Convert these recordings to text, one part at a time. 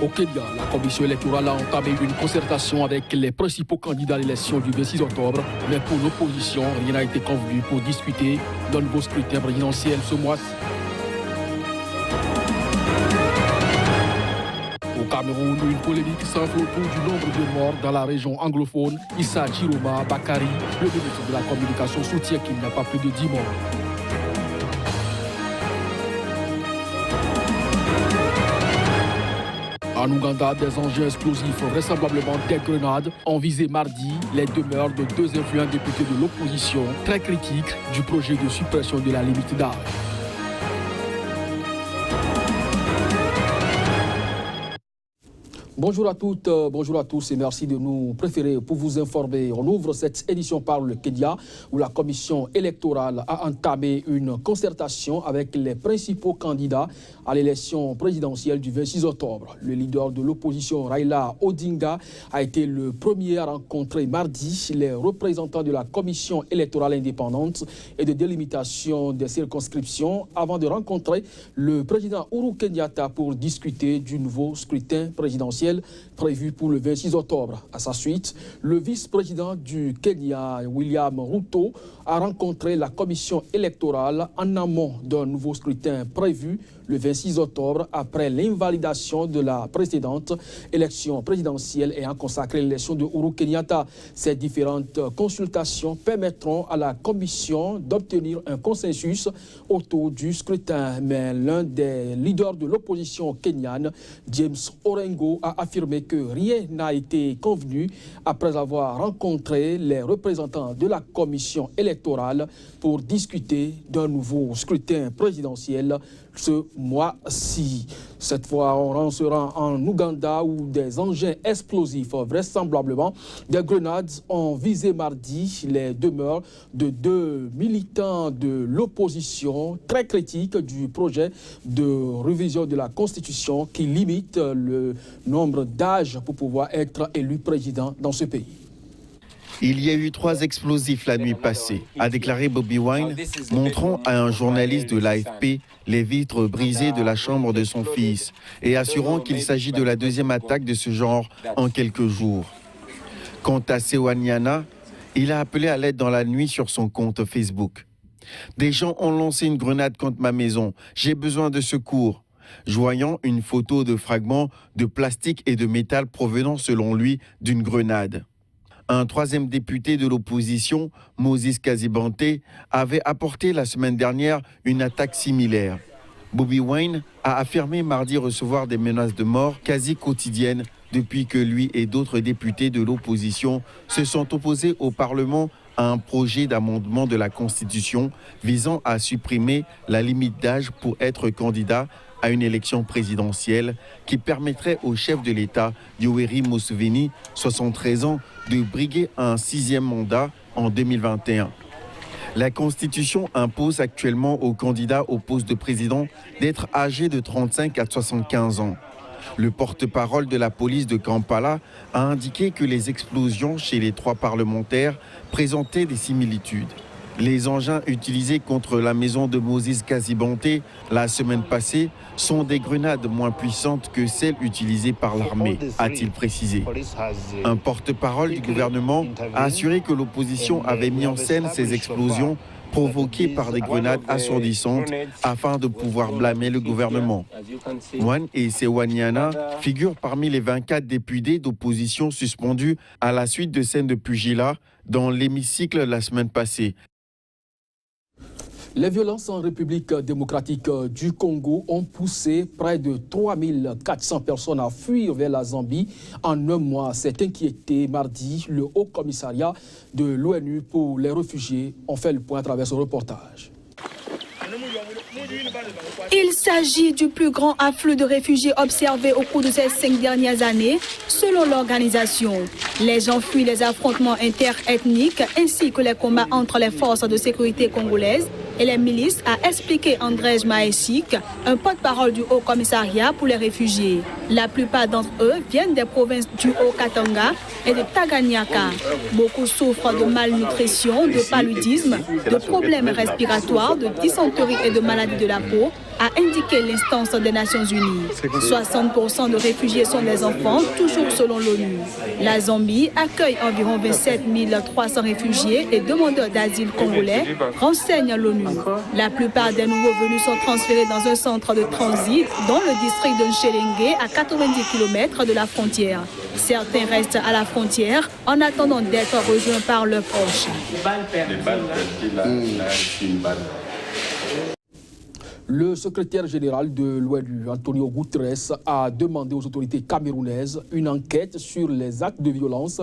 Au Kenya, la commission électorale a entamé une concertation avec les principaux candidats à l'élection du 26 octobre. Mais pour l'opposition, rien n'a été convenu pour discuter d'un nouveau scrutin présidentiel ce mois-ci. Au Cameroun, une polémique s'enfle autour du nombre de morts dans la région anglophone. Issa Jiroma Bakari, le ministre de la Communication, soutient qu'il n'y a pas plus de 10 morts. En Ouganda, des engins explosifs, vraisemblablement des grenades, ont visé mardi les demeures de 2 influents députés de l'opposition, très critiques du projet de suppression de la limite d'âge. Bonjour à toutes, bonjour à tous et merci de nous préférer pour vous informer. On ouvre cette édition par le Kenya où la commission électorale a entamé une concertation avec les principaux candidats à l'élection présidentielle du 26 octobre. Le leader de l'opposition Raila Odinga a été le premier à rencontrer mardi les représentants de la commission électorale indépendante et de délimitation des circonscriptions avant de rencontrer le président Uhuru Kenyatta pour discuter du nouveau scrutin présidentiel prévu pour le 26 octobre. À sa suite, le vice-président du Kenya, William Ruto, a rencontré la commission électorale en amont d'un nouveau scrutin prévu le 26 octobre après l'invalidation de la précédente élection présidentielle ayant consacré l'élection de Uhuru Kenyatta. Ces différentes consultations permettront à la commission d'obtenir un consensus autour du scrutin. Mais l'un des leaders de l'opposition kenyane, James Orengo, a affirmé que rien n'a été convenu après avoir rencontré les représentants de la commission électorale pour discuter d'un nouveau scrutin présidentiel ce mois-ci. Cette fois, on sera en Ouganda où des engins explosifs, vraisemblablement des grenades, ont visé mardi les demeures de 2 militants de l'opposition très critiques du projet de révision de la Constitution qui limite le nombre d'âges pour pouvoir être élu président dans ce pays. Il y a eu 3 explosifs la nuit passée, a déclaré Bobi Wine, montrant à un journaliste de l'AFP les vitres brisées de la chambre de son fils et assurant qu'il s'agit de la 2e attaque de ce genre en quelques jours. Quant à Sewanyana, il a appelé à l'aide dans la nuit sur son compte Facebook. Des gens ont lancé une grenade contre ma maison, j'ai besoin de secours. Joignant une photo de fragments de plastique et de métal provenant selon lui d'une grenade. Un 3e député de l'opposition, Moses Kazibante, avait apporté la semaine dernière une attaque similaire. Bobi Wine a affirmé mardi recevoir des menaces de mort quasi quotidiennes depuis que lui et d'autres députés de l'opposition se sont opposés au Parlement à un projet d'amendement de la Constitution visant à supprimer la limite d'âge pour être candidat à une élection présidentielle qui permettrait au chef de l'État, Yoweri Museveni, 73 ans, de briguer un 6e mandat en 2021. La Constitution impose actuellement aux candidats au poste de président d'être âgés de 35 à 75 ans. Le porte-parole de la police de Kampala a indiqué que les explosions chez les 3 parlementaires présentaient des similitudes. Les engins utilisés contre la maison de Moses Kazibante la semaine passée sont des grenades moins puissantes que celles utilisées par l'armée, a-t-il précisé. Un porte-parole du gouvernement a assuré que l'opposition avait mis en scène ces explosions provoquées par des grenades assourdissantes afin de pouvoir blâmer le gouvernement. Wan et Sewanyana figurent parmi les 24 députés d'opposition suspendus à la suite de scènes de pugilat dans l'hémicycle la semaine passée. Les violences en République démocratique du Congo ont poussé près de 3400 personnes à fuir vers la Zambie en un mois. C'est inquiété mardi le Haut Commissariat de l'ONU pour les réfugiés. On fait le point à travers ce reportage. Il s'agit du plus grand afflux de réfugiés observé au cours de ces 5 dernières années, selon l'organisation. Les gens fuient les affrontements interethniques ainsi que les combats entre les forces de sécurité congolaises et les milices, a expliqué Andrej Mahecic, un porte-parole du Haut Commissariat pour les réfugiés. La plupart d'entre eux viennent des provinces du Haut-Katanga et de Tanganyika. Beaucoup souffrent de malnutrition, de paludisme, de problèmes respiratoires, de dysenterie et de maladies de la peau, a indiqué l'instance des Nations Unies. 60% de réfugiés sont des enfants, toujours selon l'ONU. La Zambie accueille environ 27 300 réfugiés et demandeurs d'asile congolais, renseigne l'ONU. La plupart des nouveaux venus sont transférés dans un centre de transit dans le district de Nchelenge, à 90 km de la frontière. Certains restent à la frontière en attendant d'être rejoints par leurs proches. Le secrétaire général de l'ONU, Antonio Guterres, a demandé aux autorités camerounaises une enquête sur les actes de violence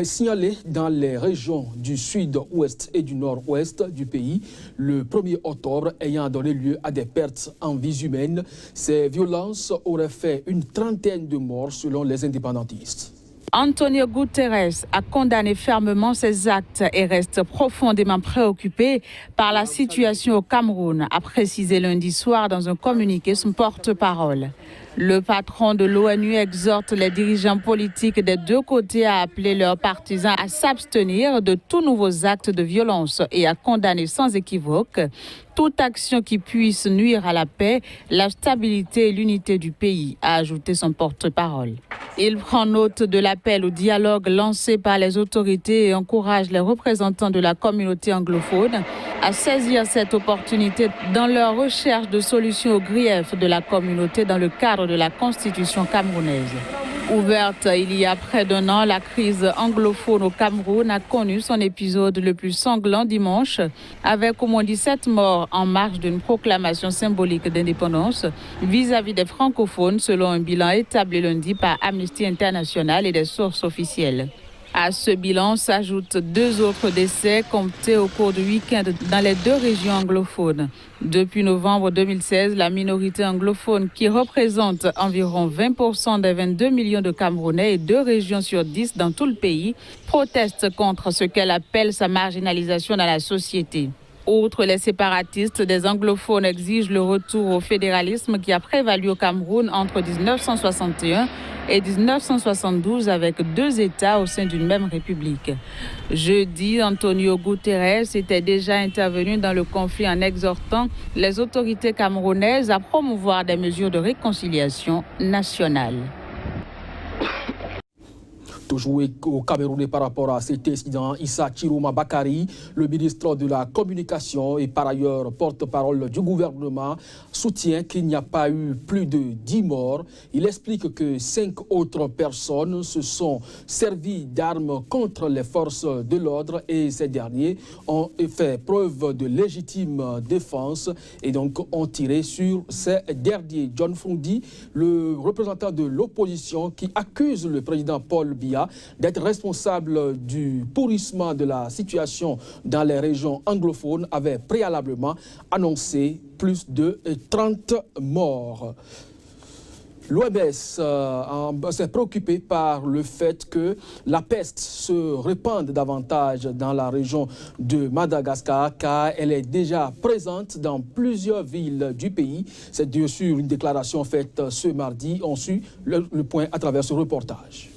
signalés dans les régions du sud-ouest et du nord-ouest du pays le 1er octobre, ayant donné lieu à des pertes en vies humaines. Ces violences auraient fait une trentaine de morts selon les indépendantistes. Antonio Guterres a condamné fermement ces actes et reste profondément préoccupé par la situation au Cameroun, a précisé lundi soir dans un communiqué son porte-parole. Le patron de l'ONU exhorte les dirigeants politiques des deux côtés à appeler leurs partisans à s'abstenir de tous nouveaux actes de violence et à condamner sans équivoque toute action qui puisse nuire à la paix, la stabilité et l'unité du pays, a ajouté son porte-parole. Il prend note de l'appel au dialogue lancé par les autorités et encourage les représentants de la communauté anglophone à saisir cette opportunité dans leur recherche de solutions aux griefs de la communauté dans le cadre de la Constitution camerounaise. Ouverte il y a près d'un an, la crise anglophone au Cameroun a connu son épisode le plus sanglant dimanche, avec au moins 17 morts en marge d'une proclamation symbolique d'indépendance vis-à-vis des francophones, selon un bilan établi lundi par Amnesty International et des sources officielles. À ce bilan s'ajoutent 2 autres décès comptés au cours du week-end dans les 2 régions anglophones. Depuis novembre 2016, la minorité anglophone, qui représente environ 20% des 22 millions de Camerounais et 2 régions sur 10 dans tout le pays, proteste contre ce qu'elle appelle sa marginalisation dans la société. Outre les séparatistes, des anglophones exigent le retour au fédéralisme qui a prévalu au Cameroun entre 1961 et 1972 avec 2 États au sein d'une même république. Jeudi, Antonio Guterres était déjà intervenu dans le conflit en exhortant les autorités camerounaises à promouvoir des mesures de réconciliation nationale. Toujours au Cameroun par rapport à cet incident, Issa Chiroma Bakari, le ministre de la Communication et par ailleurs porte-parole du gouvernement, soutient qu'il n'y a pas eu plus de 10 morts. Il explique que 5 autres personnes se sont servies d'armes contre les forces de l'ordre et ces derniers ont fait preuve de légitime défense et donc ont tiré sur ces derniers. John Fundi, le représentant de l'opposition qui accuse le président Paul Biya d'être responsable du pourrissement de la situation dans les régions anglophones, avait préalablement annoncé plus de 30 morts. L'OMS s'est préoccupé par le fait que la peste se répande davantage dans la région de Madagascar car elle est déjà présente dans plusieurs villes du pays. C'est bien sûr une déclaration faite ce mardi. On suit le point à travers ce reportage.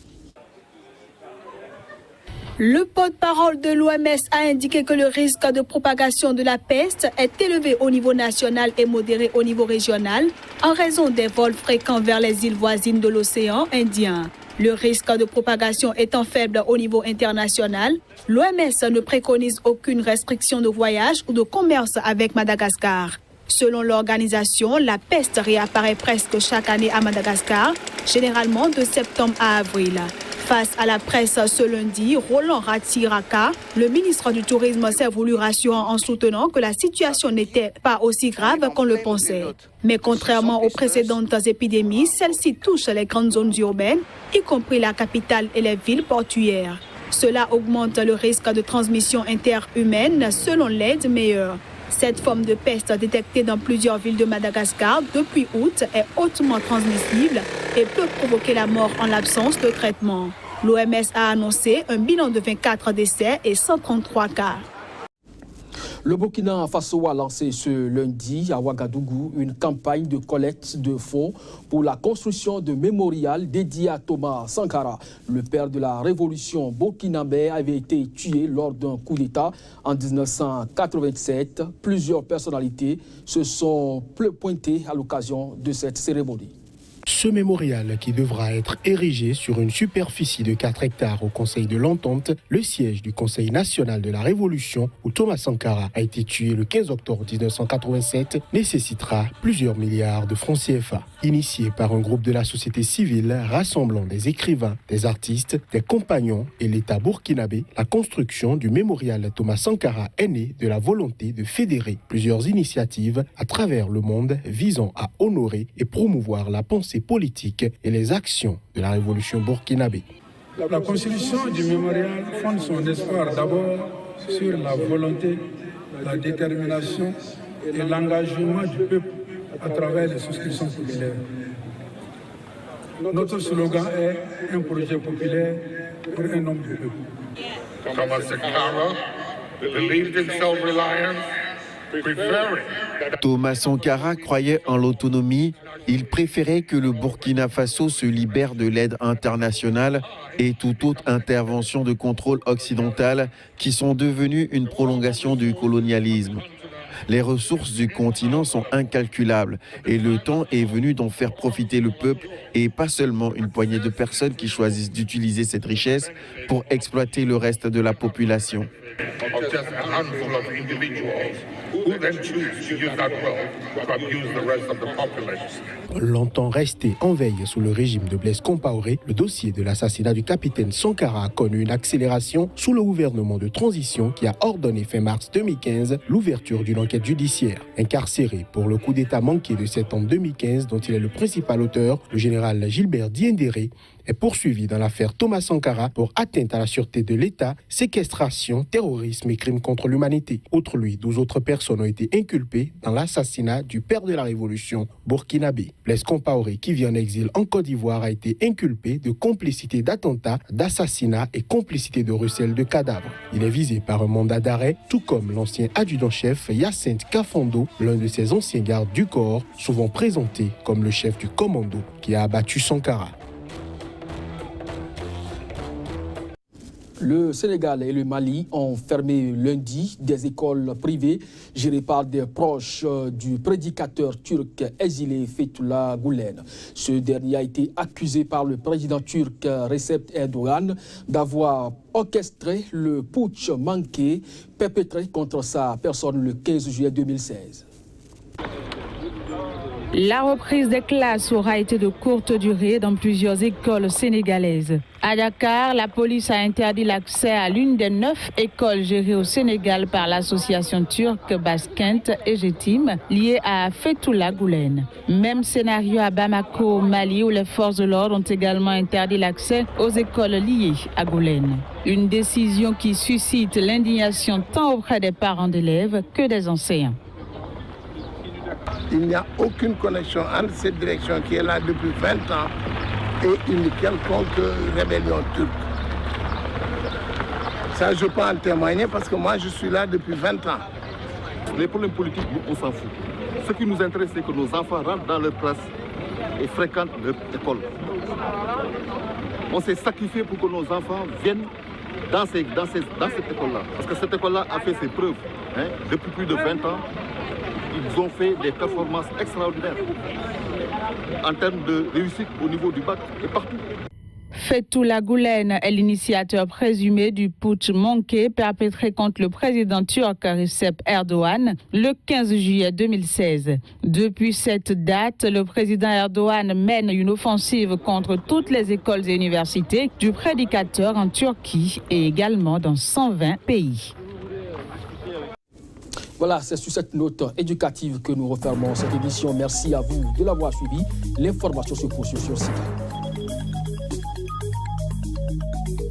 Le porte-parole de l'OMS a indiqué que le risque de propagation de la peste est élevé au niveau national et modéré au niveau régional en raison des vols fréquents vers les îles voisines de l'océan Indien. Le risque de propagation étant faible au niveau international, l'OMS ne préconise aucune restriction de voyage ou de commerce avec Madagascar. Selon l'organisation, la peste réapparaît presque chaque année à Madagascar, généralement de septembre à avril. Face à la presse ce lundi, Roland Ratsiraka, le ministre du Tourisme, s'est voulu rassurant en soutenant que la situation n'était pas aussi grave qu'on le pensait. Mais contrairement aux précédentes épidémies, celle-ci touche les grandes zones urbaines, y compris la capitale et les villes portuaires. Cela augmente le risque de transmission interhumaine selon l'aide meilleure. Cette forme de peste détectée dans plusieurs villes de Madagascar depuis août est hautement transmissible et peut provoquer la mort en l'absence de traitement. L'OMS a annoncé un bilan de 24 décès et 133 cas. Le Burkina Faso a lancé ce lundi à Ouagadougou une campagne de collecte de fonds pour la construction de mémorial dédié à Thomas Sankara. Le père de la révolution burkinabé avait été tué lors d'un coup d'État en 1987. Plusieurs personnalités se sont pointées à l'occasion de cette cérémonie. Ce mémorial, qui devra être érigé sur une superficie de 4 hectares au Conseil de l'Entente, le siège du Conseil national de la Révolution, où Thomas Sankara a été tué le 15 octobre 1987, nécessitera plusieurs milliards de francs CFA. Initié par un groupe de la société civile rassemblant des écrivains, des artistes, des compagnons et l'État burkinabé, la construction du mémorial Thomas Sankara est née de la volonté de fédérer plusieurs initiatives à travers le monde visant à honorer et promouvoir la pensée politique et les actions de la révolution burkinabé. La constitution du mémorial fonde son espoir d'abord sur la volonté, la détermination et l'engagement du peuple à travers les souscriptions populaires. Notre slogan est un projet populaire pour un homme du peuple. Thomas Sankara believed in self-reliance, preferring. Thomas Sankara croyait en l'autonomie. Il préférait que le Burkina Faso se libère de l'aide internationale et toute autre intervention de contrôle occidental qui sont devenues une prolongation du colonialisme. Les ressources du continent sont incalculables et le temps est venu d'en faire profiter le peuple et pas seulement une poignée de personnes qui choisissent d'utiliser cette richesse pour exploiter le reste de la population. Longtemps resté en veille sous le régime de Blaise Compaoré, le dossier de l'assassinat du capitaine Sankara a connu une accélération sous le gouvernement de transition qui a ordonné fin mars 2015 l'ouverture d'une enquête judiciaire. Incarcéré pour le coup d'État manqué de septembre 2015 dont il est le principal auteur, le général Gilbert Diendéré est poursuivi dans l'affaire Thomas Sankara pour atteinte à la sûreté de l'État, séquestration, terrorisme et crimes contre l'humanité. Outre lui, 12 autres personnes ont été inculpées dans l'assassinat du père de la révolution burkinabé. Blaise Compaoré, qui vit en exil en Côte d'Ivoire, a été inculpé de complicité d'attentat, d'assassinat et complicité de recel de cadavres. Il est visé par un mandat d'arrêt, tout comme l'ancien adjudant-chef Hyacinthe Kafando, l'un de ses anciens gardes du corps, souvent présenté comme le chef du commando qui a abattu Sankara. Le Sénégal et le Mali ont fermé lundi des écoles privées gérées par des proches du prédicateur turc exilé Fethullah Gülen. Ce dernier a été accusé par le président turc Recep Erdogan d'avoir orchestré le putsch manqué perpétré contre sa personne le 15 juillet 2016. La reprise des classes aura été de courte durée dans plusieurs écoles sénégalaises. À Dakar, la police a interdit l'accès à l'une des 9 écoles gérées au Sénégal par l'association turque Baskent et Jetim, liée à Fethullah Gülen. Même scénario à Bamako, au Mali, où les forces de l'ordre ont également interdit l'accès aux écoles liées à Gülen. Une décision qui suscite l'indignation tant auprès des parents d'élèves que des enseignants. Il n'y a aucune connexion entre cette direction qui est là depuis 20 ans et une quelconque rébellion turque. Ça, je peux en témoigner parce que moi, je suis là depuis 20 ans. Les problèmes politiques, on s'en fout. Ce qui nous intéresse, c'est que nos enfants rentrent dans leur classe et fréquentent leur école. On s'est sacrifié pour que nos enfants viennent dans cette école-là. Parce que cette école-là a fait ses preuves. Depuis plus de 20 ans, ils ont fait des performances extraordinaires en termes de réussite au niveau du bac et partout. Fethullah Gülen est l'initiateur présumé du putsch manqué perpétré contre le président turc Recep Erdogan le 15 juillet 2016. Depuis cette date, le président Erdogan mène une offensive contre toutes les écoles et universités du prédicateur en Turquie et également dans 120 pays. Voilà, c'est sur cette note éducative que nous refermons cette édition. Merci à vous de l'avoir suivi. L'information se poursuit sur site.